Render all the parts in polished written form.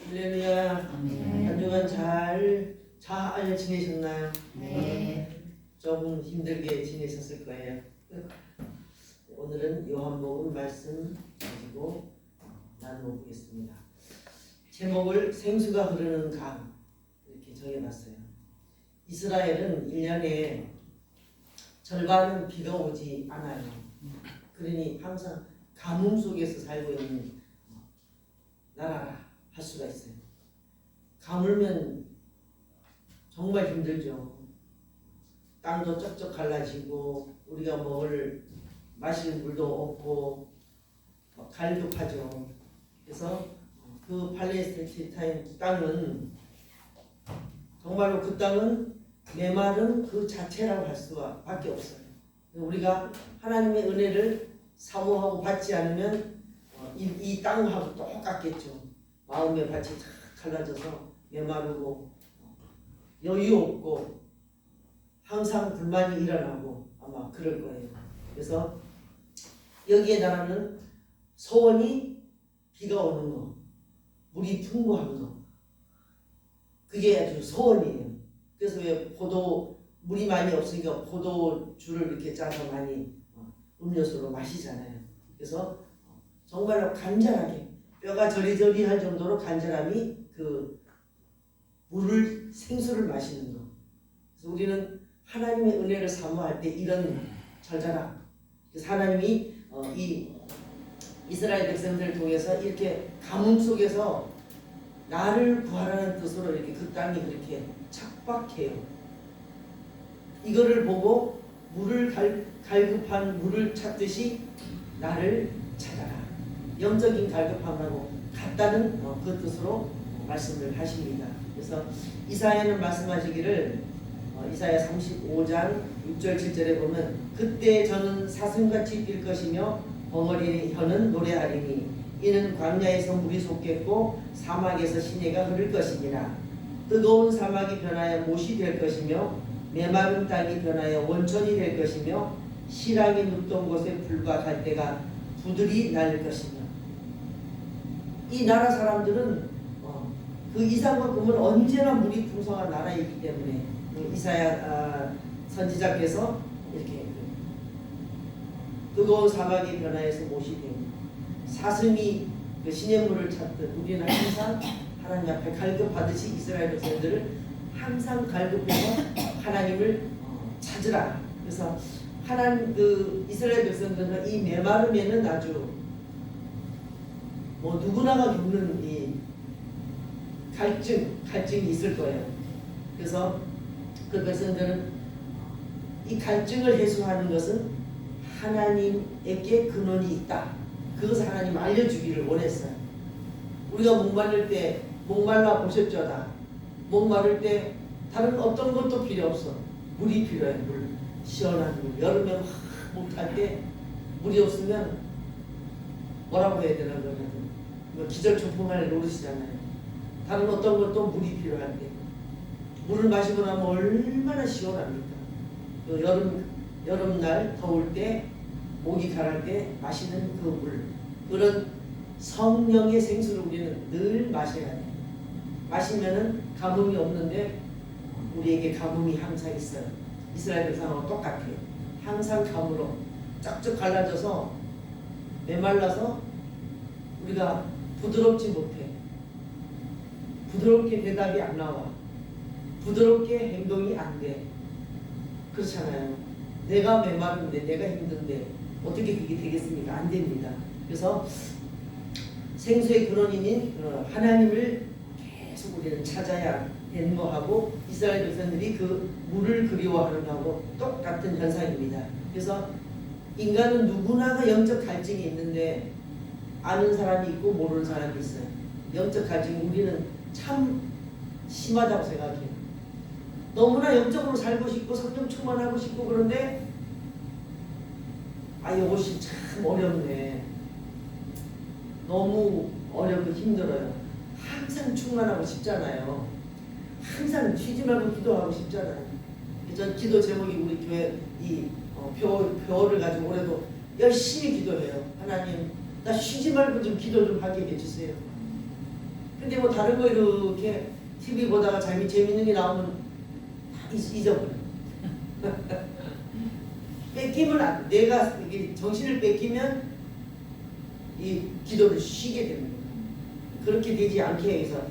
할렐루야. 한 주간 잘 지내셨나요? 네. 조금 힘들게 지내셨을 거예요. 오늘은 요한복음 말씀 가지고 나누어 보겠습니다. 제목을 생수가 흐르는 강 이렇게 정해놨어요. 이스라엘은 1년에 절반은 비가 오지 않아요. 그러니 항상 가뭄 속에서 살고 있는 나라라 할 수가 있어요. 가물면 정말 힘들죠. 땅도 쩍쩍 갈라지고 우리가 마실 물도 없고 갈급하죠. 그래서 그 팔레스타인 땅은 정말로 그 땅은 메마른 그 자체라고 할 수밖에 없어요. 우리가 하나님의 은혜를 사모하고 받지 않으면 이 땅하고 똑같겠죠. 마음의 밭이 쫙 갈라져서 메마르고 여유 없고 항상 불만이 일어나고 아마 그럴 거예요. 그래서 여기에 나라는 소원이 비가 오는 거, 물이 풍부한 거, 그게 아주 소원이에요. 그래서 왜 물이 많이 없으니까 포도주를 이렇게 짜서 많이 음료수로 마시잖아요. 그래서 정말로 간절하게 뼈가 저리저리할 정도로 간절함이 그 생수를 마시는 거. 그래서 우리는 하나님의 은혜를 사모할 때 이런 절절함. 그래서 하나님이 이 이스라엘 백성들을 통해서 이렇게 가뭄 속에서 나를 구하라는 뜻으로 이렇게 그 땅이 그렇게 척박해요. 이거를 보고 갈급한 물을 찾듯이 나를 찾아라. 영적인 갈급함하고 같다는 그 뜻으로 말씀을 하십니다. 그래서 이사야는 말씀하시기를 이사야 35장 6절 7절에 보면 그때 저는 사슴같이 뛸 것이며 벙어리 혀는 노래하리니 이는 광야에서 물이 솟겠고 사막에서 시내가 흐를 것이니라. 뜨거운 사막이 변하여 못이 될 것이며 메마른 땅이 변하여 원천이 될 것이며 실랑이 눕던 곳에 불과 갈대가 부들이 날 것이며. 이 나라 사람들은 그 이상만큼은 언제나 물이 풍성한 나라이기 때문에 이사야 선지자께서 이렇게 뜨거운 사막이 변화해서 못이 되고 사슴이 그 시냇물을 찾듯 우리는 항상 하나님 앞에 갈급하듯이 이스라엘 백성들을 항상 갈급해서 하나님을 찾으라. 그래서 이스라엘 백성들은 이 메마름에는 아주 누구나가 겪는 이 갈증이 있을 거예요. 그래서 그 백성들은 이 갈증을 해소하는 것은 하나님에게 근원이 있다. 그것을 하나님 알려주기를 원했어요. 우리가 목마를 때 목말라 보셨죠다. 목마를 때 다른 어떤 것도 필요 없어. 물이 필요해. 물. 시원한 물. 여름에 확 목탈 때 물이 없으면 뭐라고 해야 되나 그러면 기절초풍할 노릇이잖아요. 다른 어떤 것도 물이 필요할 때 물을 마시고 나면 얼마나 시원합니까? 그 여름날 더울 때 목이 가랄 때 마시는 그 물, 그런 성령의 생수를 우리는 늘 마셔야 돼요. 마시면은 가뭄이 없는데 우리에게 가뭄이 항상 있어요. 이스라엘 백성하고 똑같아요. 항상 가물어 쫙쫙 갈라져서 메말라서 우리가 부드럽지 못해. 부드럽게 대답이 안 나와. 부드럽게 행동이 안 돼. 그렇잖아요. 내가 메마른데 내가 힘든데 어떻게 그게 되겠습니까? 안 됩니다. 그래서 생수의 근원인 하나님을 계속 우리는 찾아야 되는 거하고 이스라엘 백성들이 그 물을 그리워하는 거하고 똑같은 현상입니다. 그래서 인간은 누구나가 영적 갈증이 있는데 아는 사람이 있고 모르는 사람이 있어요. 영적 갈증이 우리는 참 심하다고 생각해요. 너무나 영적으로 살고 싶고 성령 충만하고 싶고 그런데 이것이 참 어렵네. 너무 어렵고 힘들어요. 항상 충만하고 싶잖아요. 항상 쉬지 말고 기도하고 싶잖아요. 저 기도 제목이 우리 교회 표를 가지고 올해도 열심히 기도해요. 하나님 나 쉬지 말고 좀 기도 좀 하게 해주세요. 근데 뭐 다른 거 이렇게 TV 보다가 재밌는 게 나오면 다 잊어버려. 뺏기면 안 돼. 내가 이게 정신을 뺏기면 이 기도를 쉬게 됩니다. 그렇게 되지 않게 위해서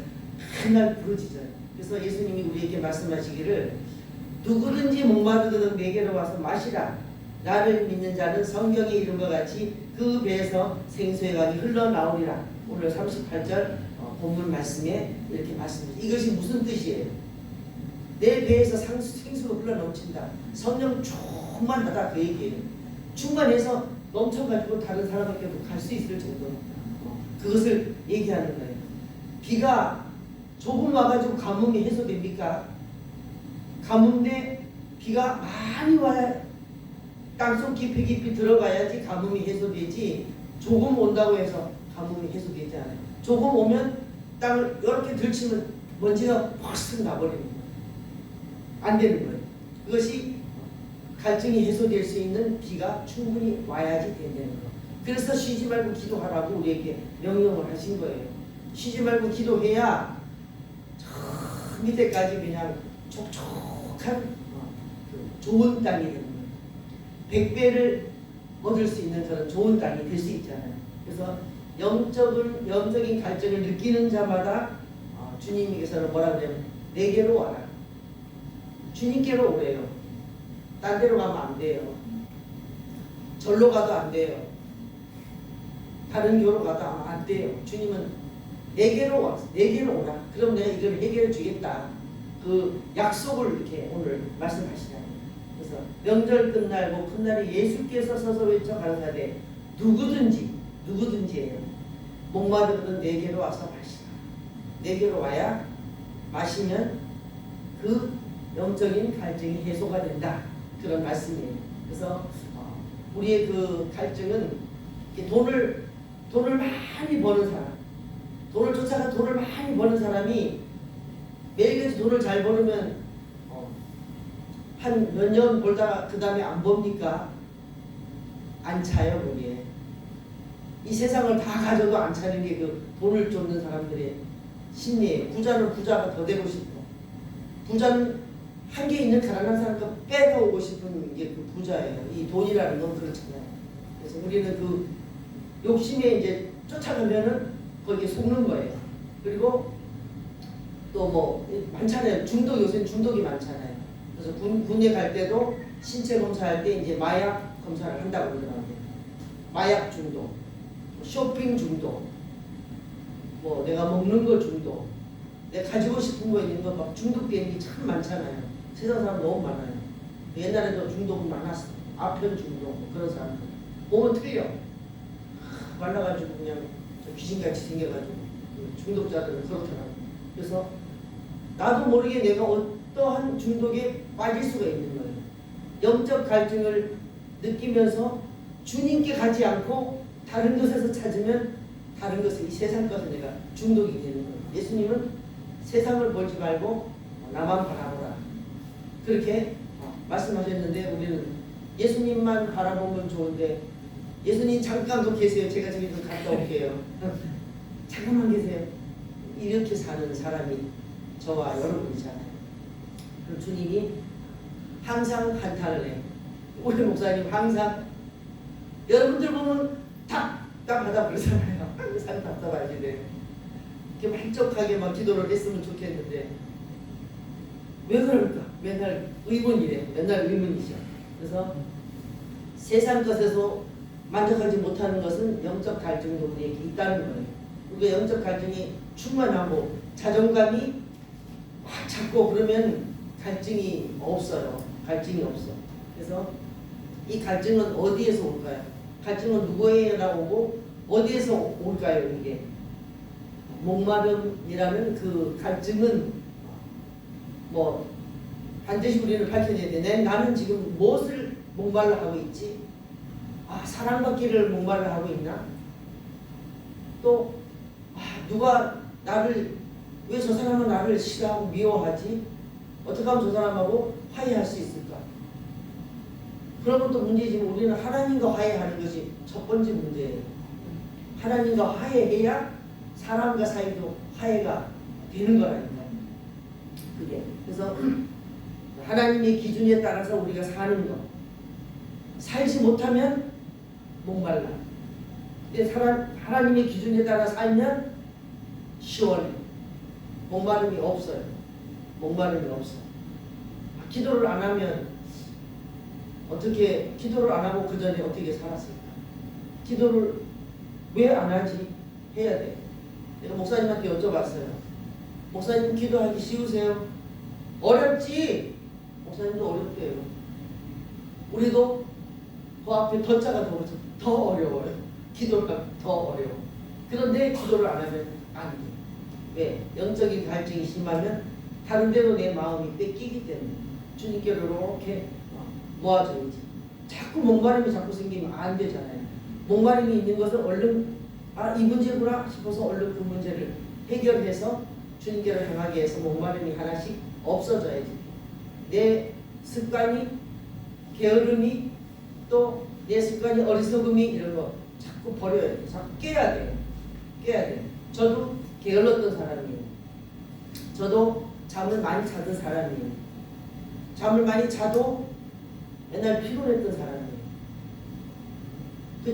맨날 부르짖어요. 그래서 예수님이 우리에게 말씀하시기를 누구든지 목마르거든 내게로 와서 마시라. 나를 믿는 자는 성경에 이름과 같이 그 배에서 생수의 강이 흘러나오리라. 오늘 38절 본문 말씀에 이렇게 말씀드립니다. 이것이 무슨 뜻이에요? 내 배에서 생수가 흘러넘친다. 성령 충만하다 그 얘기예요. 충만해서 넘쳐가지고 다른 사람에게 갈 수 있을 정도. 그것을 얘기하는 거예요. 비가 조금 와가지고 가뭄이 해소됩니까? 가뭄에 비가 많이 와야 땅속 깊이 들어가야지 가뭄이 해소되지, 조금 온다고 해서 가뭄이 해소되지 않아요. 조금 오면 땅을 이렇게 들치면 먼지가 팍 나버리는 거예요. 안 되는 거예요. 그것이 갈증이 해소될 수 있는 비가 충분히 와야지 된다는 거예요. 그래서 쉬지 말고 기도하라고 우리에게 명령을 하신 거예요. 쉬지 말고 기도해야 저 밑에까지 그냥 촉촉한 좋은 땅이 되는 거예요. 100배를 얻을 수 있는 그런 좋은 땅이 될 수 있잖아요. 그래서 영적인 갈증을 느끼는 자마다 주님께서는 뭐라 그래요? 내게로 와라. 주님께로 오래요. 딴 데로 가면 안 돼요. 절로 가도 안 돼요. 다른 교로 가도 안 돼요. 주님은 내게로 와, 내게로 오라. 그럼 내가 이걸 해결해 주겠다. 그 약속을 이렇게 오늘 말씀하시잖아요. 그래서 명절 끝날고 큰 날에 예수께서 서서 외쳐 가라사대 누구든지예요. 목마르거든 내게로 와서 마시라. 내게로 와야 마시면 그 영적인 갈증이 해소가 된다. 그런 말씀이에요. 그래서 우리의 그 갈증은 돈을 많이 버는 사람, 돈을 쫓아가 돈을 많이 버는 사람이 매일같이 돈을 잘 벌으면 한 몇 년 벌다가 그 다음에 안 법니까? 안 차요, 거기에. 이 세상을 다 가져도 안 차는 게 그 돈을 쫓는 사람들의 심리예요. 부자는 부자가 더 되고 싶어. 부자는 한계 있는 가난한 사람과 빼가오고 싶은 게 그 부자예요. 이 돈이라는 건 그렇잖아요. 그래서 우리는 그 욕심에 이제 쫓아가면은 거기에 속는 거예요. 그리고 또 뭐 많잖아요. 중독, 요새는 중독이 많잖아요. 그래서 군에 갈 때도 신체 검사할 때 이제 마약 검사를 한다고 그러더라고요. 마약 중독, 쇼핑 중독, 뭐 내가 먹는 거 중독, 내가 가지고 싶은 거 있는 거 막 중독되는 게 참 많잖아요. 세상 사람 너무 많아요. 옛날에도 중독은 많았어. 아편 중독, 뭐 그런 사람들. 몸은 틀려. 말라가지고 그냥 귀신같이 생겨가지고 중독자들은 그렇더라고요. 그래서 나도 모르게 내가 어떠한 중독에 빠질 수가 있는 거예요. 영적 갈증을 느끼면서 주님께 가지 않고 다른 것에서 찾으면 다른 것에 이 세상 것에 내가 중독이 되는 거예요. 예수님은 세상을 보지 말고 나만 바라보라. 그렇게 말씀하셨는데 우리는 예수님만 바라보면 좋은데 예수님 잠깐 더 계세요. 제가 저기 좀 갔다 올게요. 잠깐만 계세요. 이렇게 사는 사람이 저와 여러분이잖아요. 그럼 주님이 항상 한탄을 해요. 우리 목사님 항상 여러분들 보면 답답하다 그러잖아요. 항상 답답하시네. 이렇게 만족하게 막 기도를 했으면 좋겠는데 왜 그럴까? 맨날 의문이래요. 맨날 의문이죠. 그래서 세상 것에서 만족하지 못하는 것은 영적 갈증도 우리에게 있다는 거예요. 우리가 영적 갈증이 충만하고 자존감이 확 잡고 그러면 갈증이 없어요. 갈증이 없어. 그래서 이 갈증은 어디에서 올까요? 갈증은 누구에게나 오고 어디에서 올까요? 이게 목마름이라는 그 갈증은 뭐 반드시 우리는 밝혀내야 돼. 나는 지금 무엇을 목말라 하고 있지? 사랑받기를 목말라 하고 있나? 또 누가 나를 왜 저 사람은 나를 싫어하고 미워하지? 어떻게 하면 저 사람하고 화해할 수 있을까? 그런 것도 문제지만 우리는 하나님과 화해하는 것이 첫 번째 문제예요. 하나님과 화해해야 사람과 사이도 화해가 되는 거라니까. 그게. 그래서 하나님의 기준에 따라서 우리가 사는 거. 살지 못하면 목말라. 근데 하나님의 기준에 따라 살면 시원해. 목마름이 없어요. 목마름이 없어. 기도를 안 하면 어떻게, 기도를 안 하고 그 전에 어떻게 살았을까? 기도를 왜 안 하지? 해야 돼. 내가 목사님한테 여쭤봤어요. 목사님 기도하기 쉬우세요? 어렵지? 목사님도 어렵대요. 우리도 그 앞에 덧자가 더 어려워요. 기도가 더 어려워. 그런데 기도를 안 하면 안 돼. 왜? 영적인 갈증이 심하면 다른 데로 내 마음이 뺏기기 때문에 주님께로 이렇게 모아져야지. 자꾸 목마름이 자꾸 생기면 안 되잖아요. 목마름이 있는 것을 얼른 이 문제구나 싶어서 얼른 그 문제를 해결해서 주님께로 향하게 해서 목마름이 하나씩 없어져야지. 내 습관이, 게으름이, 또 내 습관이, 어리석음이, 이런 거 자꾸 버려야 돼. 자꾸 깨야 돼요. 깨야 돼. 저도 게을렀던 사람이에요. 저도 잠을 많이 자던 사람이에요. 잠을 많이 자도 맨날 피곤했던 사람이에요.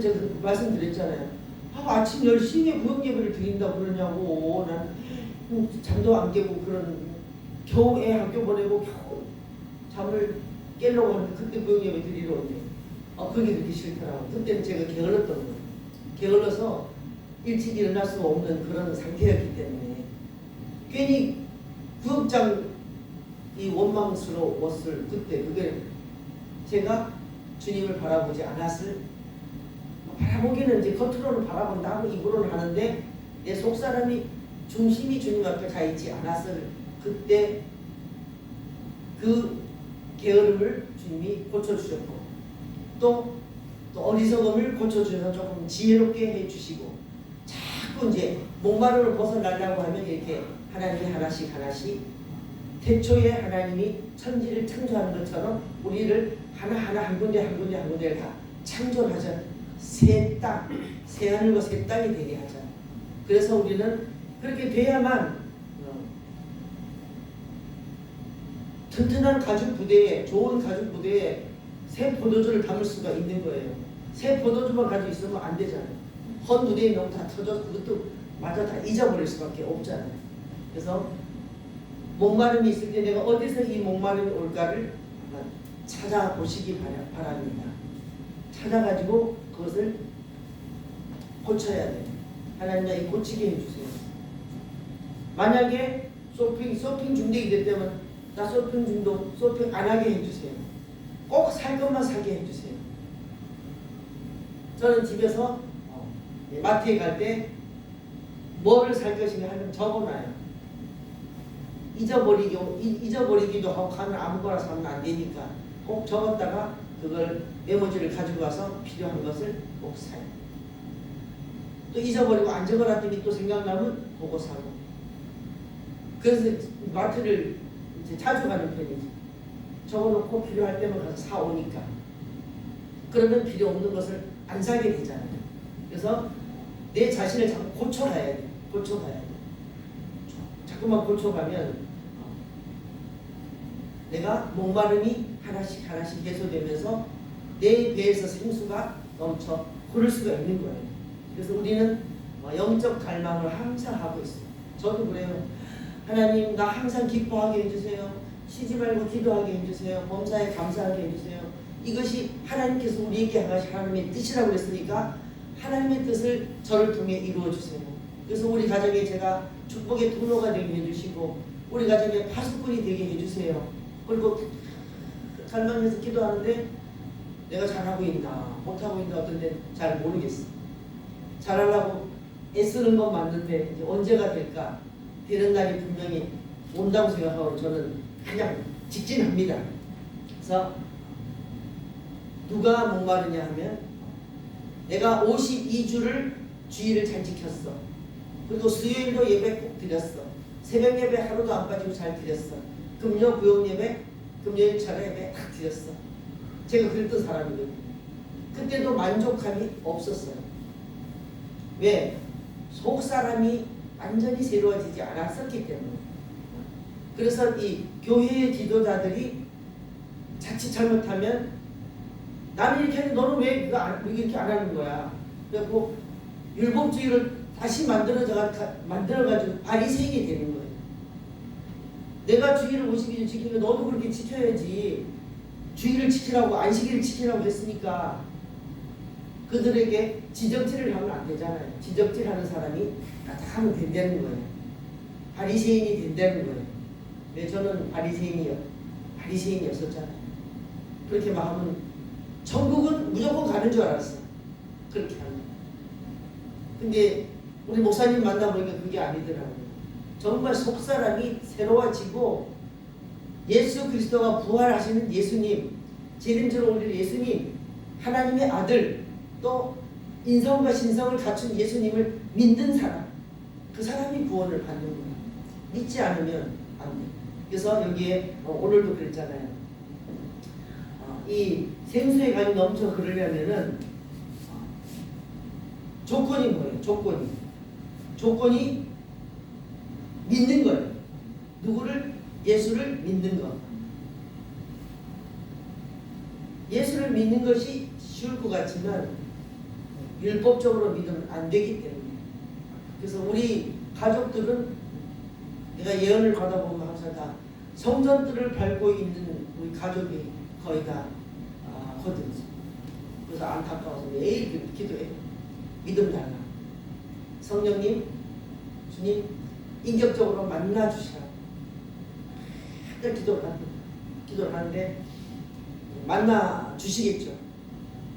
제가 말씀드렸잖아요. 아침 10시에 구역 예배를 드린다고 그러냐고. 난 잠도 안 깨고 겨우 애 학교 보내고 겨우 잠을 깨려고 하는데 그때 구역 예배 드리러 온대. 그게 그렇게 싫더라고. 그때는 제가 게을렀던 거예요. 게을러서 일찍 일어날 수 없는 그런 상태였기 때문에 괜히 구역장이 원망스러웠을 그때, 그게 제가 주님을 바라보지 않았을, 바라보기는 이제 겉으로는 바라본다고 입으로는 하는데 내 속사람이 중심이 주님 앞에 가 있지 않았을 그때 그 게으름을 주님이 고쳐주셨고, 또 어리석음을 고쳐주셔서 조금 지혜롭게 해주시고, 자꾸 이제 목마름을 벗어나려고 하면 이렇게 하나님이 하나씩 태초에 하나님이 천지를 창조하는 것처럼 우리를 하나하나 한 군데를 다 창조하자. 새 땅, 새 하늘과 새 땅이 되게 하자. 그래서 우리는 그렇게 돼야만 튼튼한 가죽 부대에, 좋은 가죽 부대에 새 포도주를 담을 수가 있는 거예요. 새 포도주만 가지고 있으면 안 되잖아요. 헌 무대에 너무 다 터져서 그것도 마저 다 잊어버릴 수밖에 없잖아요. 그래서 목마름이 있을 때 내가 어디서 이 목마름이 올까를 찾아보시기 바랍니다. 찾아가지고 그것을 고쳐야 돼요. 하나님이 고치게 해주세요. 만약에 쇼핑 중독이 됐다면 나 쇼핑 중독, 쇼핑 안 하게 해주세요. 꼭 살 것만 사게 해주세요. 저는 집에서 마트에 갈 때 뭐를 살 것인가 하면 적어놔요. 잊어버리기도 하고 가면 아무거나 사면 안 되니까 꼭 적었다가 그걸 메모지를 가지고 와서 필요한 것을 꼭 사요. 또 잊어버리고 안 적어놨더니 또 생각나면 보고 사고. 그래서 마트를 이제 자주 가는 편이지. 적어놓고 필요할 때만 가서 사오니까. 그러면 필요 없는 것을 안 사게 되잖아요. 그래서 내 자신을 자꾸 고쳐가야 돼. 자꾸만 고쳐가면 내가 목마름이 하나씩 해소되면서 내 배에서 생수가 넘쳐 흐를 수가 있는 거예요. 그래서 우리는 영적 갈망을 항상 하고 있어요. 저도 그래요. 하나님, 나 항상 기뻐하게 해주세요. 쉬지 말고 기도하게 해주세요. 범사에 감사하게 해주세요. 이것이 하나님께서 우리에게 하신 하나님의 뜻이라고 그랬으니까 하나님의 뜻을 저를 통해 이루어 주세요. 그래서 우리 가정에 제가 축복의 통로가 되게 해주시고 우리 가정에 파수꾼이 되게 해주세요. 그리고 갈망해서 기도하는데 내가 잘하고 있나 못하고 있나 어떤 데 잘 모르겠어. 잘하려고 애쓰는 건 맞는데 이제 언제가 될까? 되는 날이 분명히 온다고 생각하고 저는 그냥 직진합니다. 그래서 누가 목마르냐 하면 내가 52주를 주의를 잘 지켰어. 그리고 수요일도 예배 꼭 드렸어. 새벽 예배 하루도 안 빠지고 잘 드렸어. 금요 구역 예배, 금요일 차례 예배 다 드렸어. 제가 그랬던 사람이거든요. 그때도 만족함이 없었어요. 왜? 속 사람이 완전히 새로워지지 않았었기 때문에. 그래서 이 교회의 지도자들이 자칫 잘못하면 나는 이렇게 했는데 너는 왜 이렇게 안 하는 거야. 그래갖고 율법주의를 다시 만들어가지고 바리새인이 되는 거예요. 내가 주의를 50일 지키면 너도 그렇게 지켜야지. 주의를 지키라고 안식일을 지키라고 했으니까 그들에게 지적질을 하면 안 되잖아요. 지적질하는 사람이 다 하면 된다는 거예요. 바리새인이 된다는 거예요. 왜 저는 바리새인이었었잖아요. 그렇게 막 하면 천국은 무조건 가는 줄 알았어. 그렇게 하면. 근데 우리 목사님 만나보니까 그게 아니더라고요. 정말 속사람이 새로워지고 예수 그리스도가 부활하시는 예수님, 재림주로 오실 예수님, 하나님의 아들, 또 인성과 신성을 갖춘 예수님을 믿는 사람, 그 사람이 구원을 받는 거야. 믿지 않으면 안 돼. 그래서 여기에 오늘도 그랬잖아요. 이 생수의 강이 넘쳐 흐르려면은 조건이 뭐예요? 조건이 믿는 거예요. 누구를? 예수를 믿는 것. 예수를 믿는 것이 쉬울 것 같지만 율법적으로 믿으면 안 되기 때문에. 그래서 우리 가족들은 내가 예언을 가다 보면 항상 다 성전들을 밟고 있는 우리 가족이 거의 다 거든. 그래서 안타까워서 매일 기도해요. 믿음 달라. 성령님, 주님 인격적으로 만나주시라. 기도를 하는데 만나주시겠죠.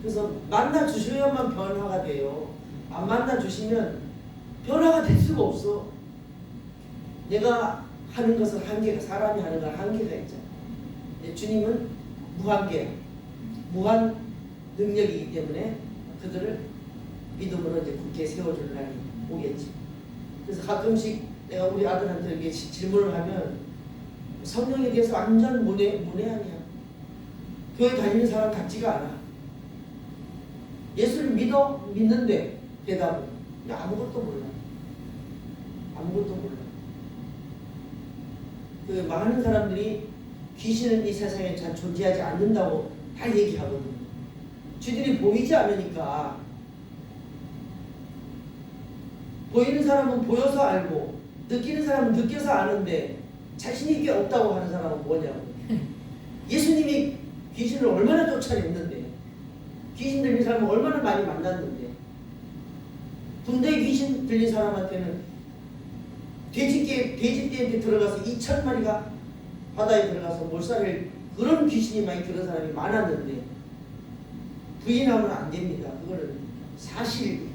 그래서 만나주셔야만 변화가 돼요. 안 만나주시면 변화가 될 수가 없어. 내가 하는 것은 한계가, 사람이 하는 건 한계가 있잖아. 주님은 무한계, 무한 능력이기 때문에 그들을 믿음으로 이제 굳게 세워줄 날이 오겠지. 그래서 가끔씩 내가 우리 아들한테 이렇게 질문을 하면 성령에 대해서 완전 문외한이야. 교회 다니는 사람 같지가 않아. 예수를 믿는데 대답은 아무것도 몰라. 그 많은 사람들이 귀신은 이 세상에 잘 존재하지 않는다고 다 얘기하거든요. 쥐들이 보이지 않으니까. 보이는 사람은 보여서 알고 느끼는 사람은 느껴서 아는데 자신 있게 없다고 하는 사람은 뭐냐고. 예수님이 귀신을 얼마나 쫓아냈는데, 귀신 들린 사람은 얼마나 많이 만났는데, 군대에 귀신 들린 사람한테는 돼지떼한테 들어가서 2,000마리가 바다에 들어가서 몰살을, 그런 귀신이 많이 들은 사람이 많았는데 부인하면 안 됩니다. 그거는 사실.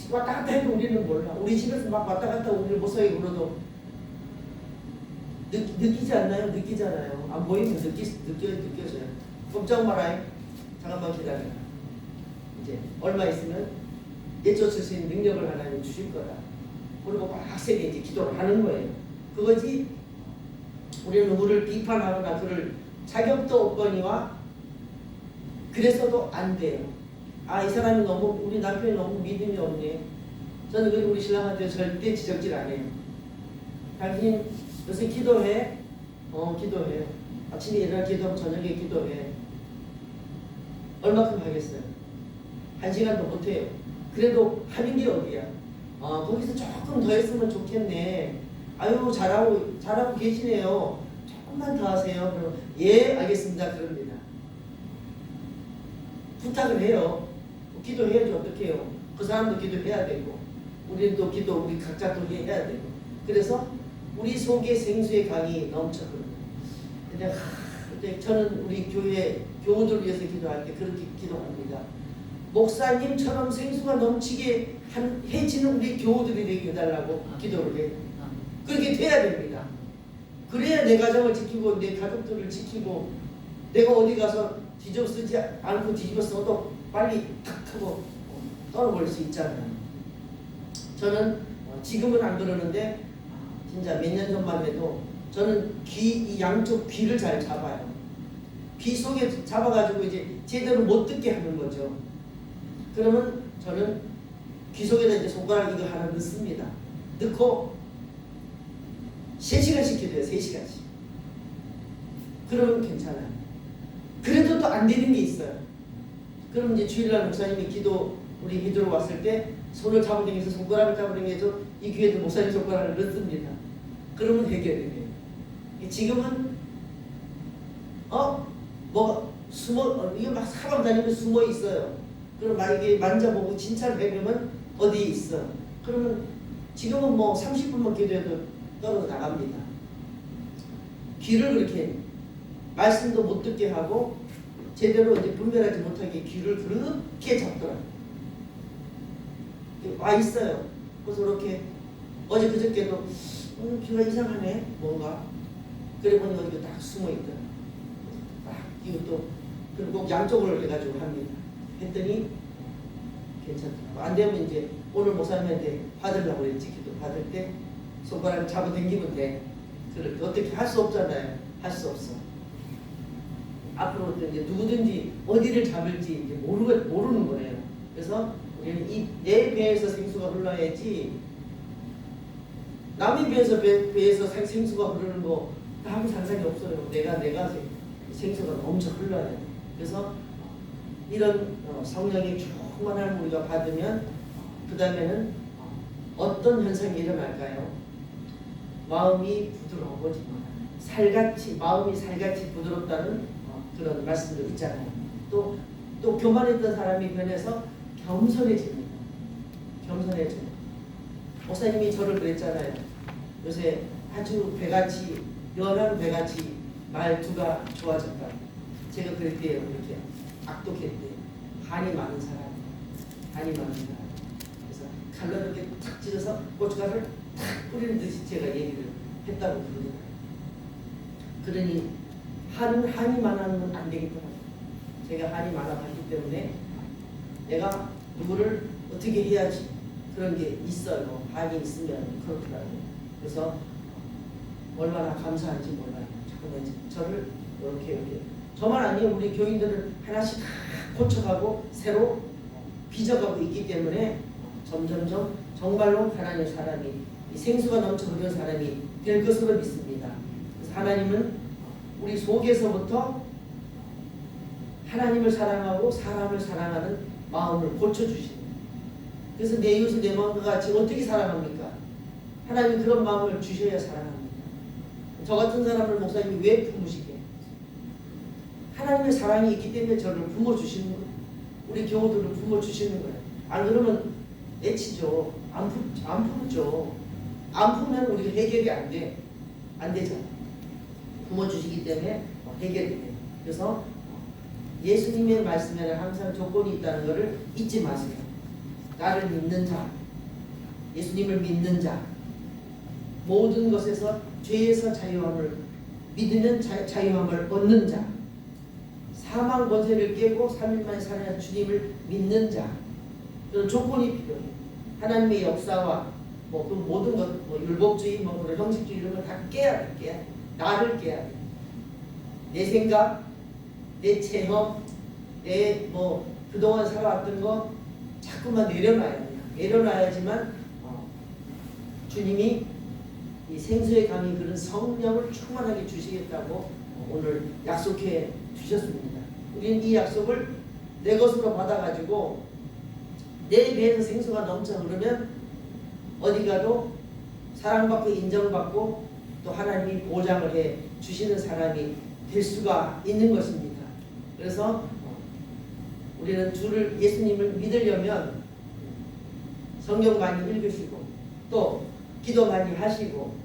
왔다 갔다 해도 우리는 몰라. 우리 집에서 막 왔다 갔다 우리를 못살게 굴어도 느끼지 않나요? 느끼잖아요. 안 보이면 느껴져요. 걱정 마라. 잠깐만 기다려. 이제 얼마 있으면 내쫓을 수 있는 능력을 하나님 주실 거다. 그리고 빡세게 이제 기도를 하는 거예요. 그거지. 우리는 누구를 비판하거나 그럴 자격도 없거니와 그래서도 안 돼요. 이 사람이 우리 남편이 너무 믿음이 없네. 저는 우리 신랑한테 절대 지적질 안 해요. 당신 요새 기도해? 기도해. 아침에 일어나 기도하고 저녁에 기도해. 얼마큼 하겠어요? 1시간도 못해요. 그래도 하는 게 어디야? 거기서 조금 더 했으면 좋겠네. 아유 잘하고 계시네요. 조금만 더 하세요. 그럼 예 알겠습니다. 그럽니다. 부탁을 해요. 기도해야지 어떻게 해요. 그 사람도 기도해야 되고 우리는 또 우리 각자 또 해야 되고. 그래서 우리 속에 생수의 강이 넘쳐 흐르는. 근데 저는 우리 교회 교우들 위해서 기도할 때 그렇게 기도합니다. 목사님처럼 생수가 넘치게 해지는 우리 교우들이 되게 해달라고 기도를 해요. 그렇게 돼야 됩니다. 그래야 내 가정을 지키고 내 가족들을 지키고 내가 어디 가서 뒤집어 쓰지 않고 뒤집어 써도 빨리 탁 하고 떨어버릴 수 있잖아요. 저는 지금은 안 그러는데 진짜 몇 년 전만 해도 저는 이 양쪽 귀를 잘 잡아요. 귀 속에 잡아가지고 이제 제대로 못 듣게 하는 거죠. 그러면 저는 귀 속에다 이제 손가락 이거 하나 넣습니다. 넣고 3시간씩 기도해요. 3시간씩. 그러면 괜찮아요. 그래도 또 안 되는 게 있어요. 그럼 이제 주일날 목사님이 우리 기도로 왔을 때 손을 잡아당겨서 손가락을 잡아당겨서 이 귀에도 목사님 손가락을 넣습니다. 그러면 해결이 돼요. 지금은 이게 막 사방 다니면 숨어 있어요. 그럼 막 이게 만져보고 진찰 해보면 어디에 있어. 그러면 지금은 뭐 30분만 기도해도 떨어져 나갑니다. 귀를 그렇게 말씀도 못 듣게 하고 제대로 이제 분별하지 못하게 귀를 그렇게 잡더라고요. 와 있어요. 그래서 이렇게 어제 그저께도 귀가 이상하네 뭔가. 그래 보니 어디가 딱 숨어 있더라. 딱 이것도 그리고 꼭 양쪽으로 해가지고 합니다. 했더니 괜찮더라고. 안 되면 이제 오늘 목사님한테 받으려고 그랬지. 기도 받을 때 손가락 잡아당기면 돼. 그렇게 어떻게 할 수 없잖아요. 할 수 없어. 앞으로 이제 누구든지 어디를 잡을지 이제 모르는 거예요. 그래서 우리는 내 배에서 생수가 흘러야지 남의 배에서 생수가 흐르는 거 아무 상관이 없어요. 내가 생수가 엄청 흘러야 돼. 그래서 이런 성령의 충만함을 우리가 받으면 그 다음에는 어떤 현상이 일어날까요? 마음이 부드러워지고 마음이 살같이 부드럽다는 그런 말씀도 있잖아요. 또 교만했던 사람이 변해서 겸손해집니다. 겸손해져요. 목사님이 저를 그랬잖아요. 요새 아주 배같이 연한 배같이 말투가 좋아졌다. 제가 그랬대요. 이렇게 악독했대요. 한이 많은 사람. 그래서 칼로 이렇게 탁 찢어서 고춧가루를 탁 뿌리는 듯이 제가 얘기를 했다고 그러더라고요. 그러니 한이 많으면 안 되겠더라고요. 제가 한이 많아봤기 때문에 내가 누구를 어떻게 해야지 그런 게 있어요. 한이 있으면 그렇더라고요. 그래서 얼마나 감사한지 몰라요. 잠깐만 저를 이렇게 저만 아니에요. 우리 교인들은 하나씩 다 고쳐가고 새로 빚어가고 있기 때문에 점점점 정말로 하나님의 사람이 이 생수가 넘쳐 흐르는 사람이 될 것으로 믿습니다. 그래서 하나님은 우리 속에서부터 하나님을 사랑하고 사람을 사랑하는 마음을 고쳐주십니다. 그래서 내 이웃을 내 마음과 같이 어떻게 사랑합니까? 하나님은 그런 마음을 주셔야 사랑합니다. 저 같은 사람을 목사님이 왜 품으시게? 하나님의 사랑이 있기 때문에 저를 품어주시는 거예요. 우리 교우들을 품어주시는 거예요. 안 그러면 내치죠. 안 품죠. 안 품으면 우리가 해결이 안 돼. 안 되잖아요. 품어주시기 때문에 해결이 돼요. 그래서 예수님의 말씀에는 항상 조건이 있다는 것을 잊지 마세요. 나를 믿는 자, 예수님을 믿는 자, 모든 것에서 죄에서 자유함을 믿으면 자유함을 얻는 자, 사망 권세를 깨고 3일 만에 살아난 주님을 믿는 자, 그런 조건이 필요해요. 하나님의 역사와 그 모든 것, 율법주의, 그런 형식주의 이런 걸 다 깨야 돼. 나를 깨야 돼. 내 생각, 내 체험, 내 그동안 살아왔던 거 자꾸만 내려놔야 돼요. 내려놔야지만 주님이 이 생수의 강이 그런 성령을 충만하게 주시겠다고 오늘 약속해 주셨습니다. 우리는 이 약속을 내 것으로 받아가지고 내 배에서 생수가 넘쳐 흐르면 어디 가도 사랑받고 인정받고 또 하나님이 보장을 해 주시는 사람이 될 수가 있는 것입니다. 그래서 우리는 예수님을 믿으려면 성경 많이 읽으시고 또 기도 많이 하시고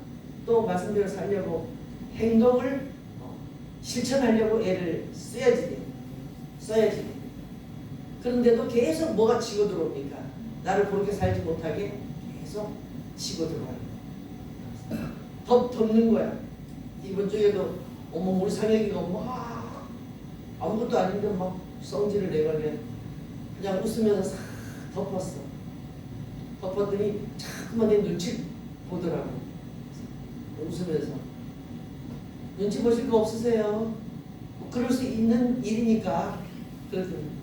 또 말씀대로 살려고 행동을 실천하려고 애를 써야지 돼요. 그런데도 계속 뭐가 치고 들어옵니까? 나를 그렇게 살지 못하게 계속 치고 들어와요. 덮는 거야. 이번 주에도 우리 상혁이가 막 아무것도 아닌데 막 성질을 내걸래. 그냥 웃으면서 싹 덮었어. 덮었더니 자꾸만 내 눈치 보더라고. 웃으면서. 눈치 보실 거 없으세요? 그럴 수 있는 일이니까. 그랬더니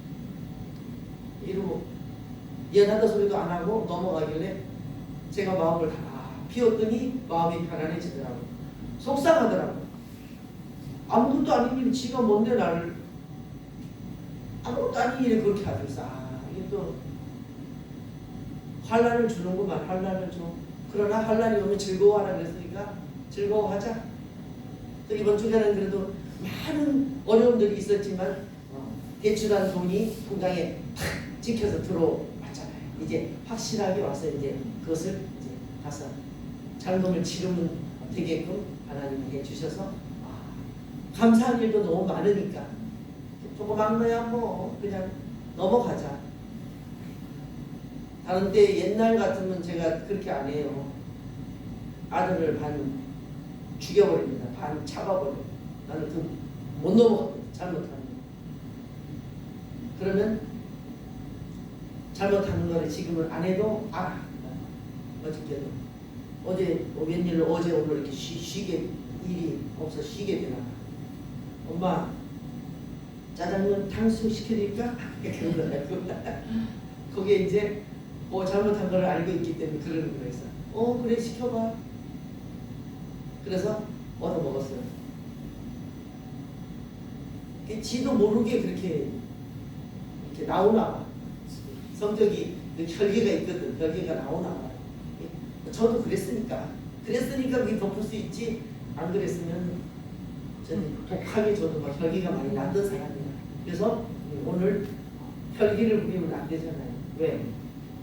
이러고 미안하다 소리도 안 하고 넘어가길래 제가 마음을 다 비웠더니 마음이 편안해지더라고. 속상하더라고. 아무것도 아닌 일이 지가 뭔데 나를 아무것도 아닌 일에 그렇게 하더랬어. 아, 이게 또 환란을 주는구만. 환란을 줘. 그러나 환란이 오면 즐거워하라 그랬으니까 즐거워하자. 또 이번 주간은 그래도 많은 어려움들이 있었지만 대출한 돈이 통장에 탁 찍혀서 들어왔잖아요. 이제 확실하게 와서 이제 그것을 이제 가서 잔금을 치르면 되게끔 하나님이 해주셔서 감사한 일도 너무 많으니까 조그만 거야 뭐 그냥 넘어가자. 다른 때 옛날 같으면 제가 그렇게 안 해요. 아들을 반 죽여버립니다. 반 잡아버려. 나는 그 못 넘어가거든. 잘못하는 거. 그러면 잘못하는 거를 지금은 안 해도 알아. 어저께도 어제 웬일로 어제 오늘 이렇게 쉬게 일이 없어 쉬게 되나. 엄마 짜장면 탕수육 시켜드릴까? 그런 거예요. 거기에 이제 잘못한 걸 알고 있기 때문에 그러는 거였어. 그래 시켜봐. 그래서 얻어 먹었어요. 지도 모르게 그렇게 이렇게 나오나 봐. 성격이 혈기가 있거든. 혈기가 나오나 봐. 저도 그랬으니까 그게 덮을 수 있지. 안 그랬으면 저는 독하게 저도 막 혈기가 많이 났던 사람이야. 그래서 오늘 혈기를 부리면 안 되잖아요. 왜?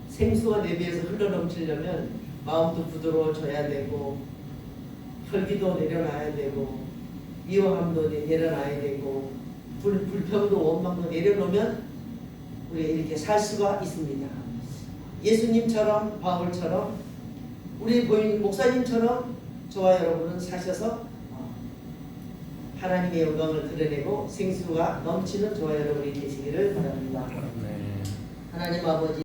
생수가 내 배에서 흘러넘치려면 마음도 부드러워져야 되고 혈기도 내려놔야 되고 미워함도 내려놔야 되고 불평도 원망도 내려놓으면 우리가 이렇게 살 수가 있습니다. 예수님처럼 바울처럼 우리 보인 목사님처럼 저와 여러분은 사셔서 하나님의 영광을 드러내고 생수가 넘치는 저와 여러분이 되시기를 바랍니다. 하나님 아버지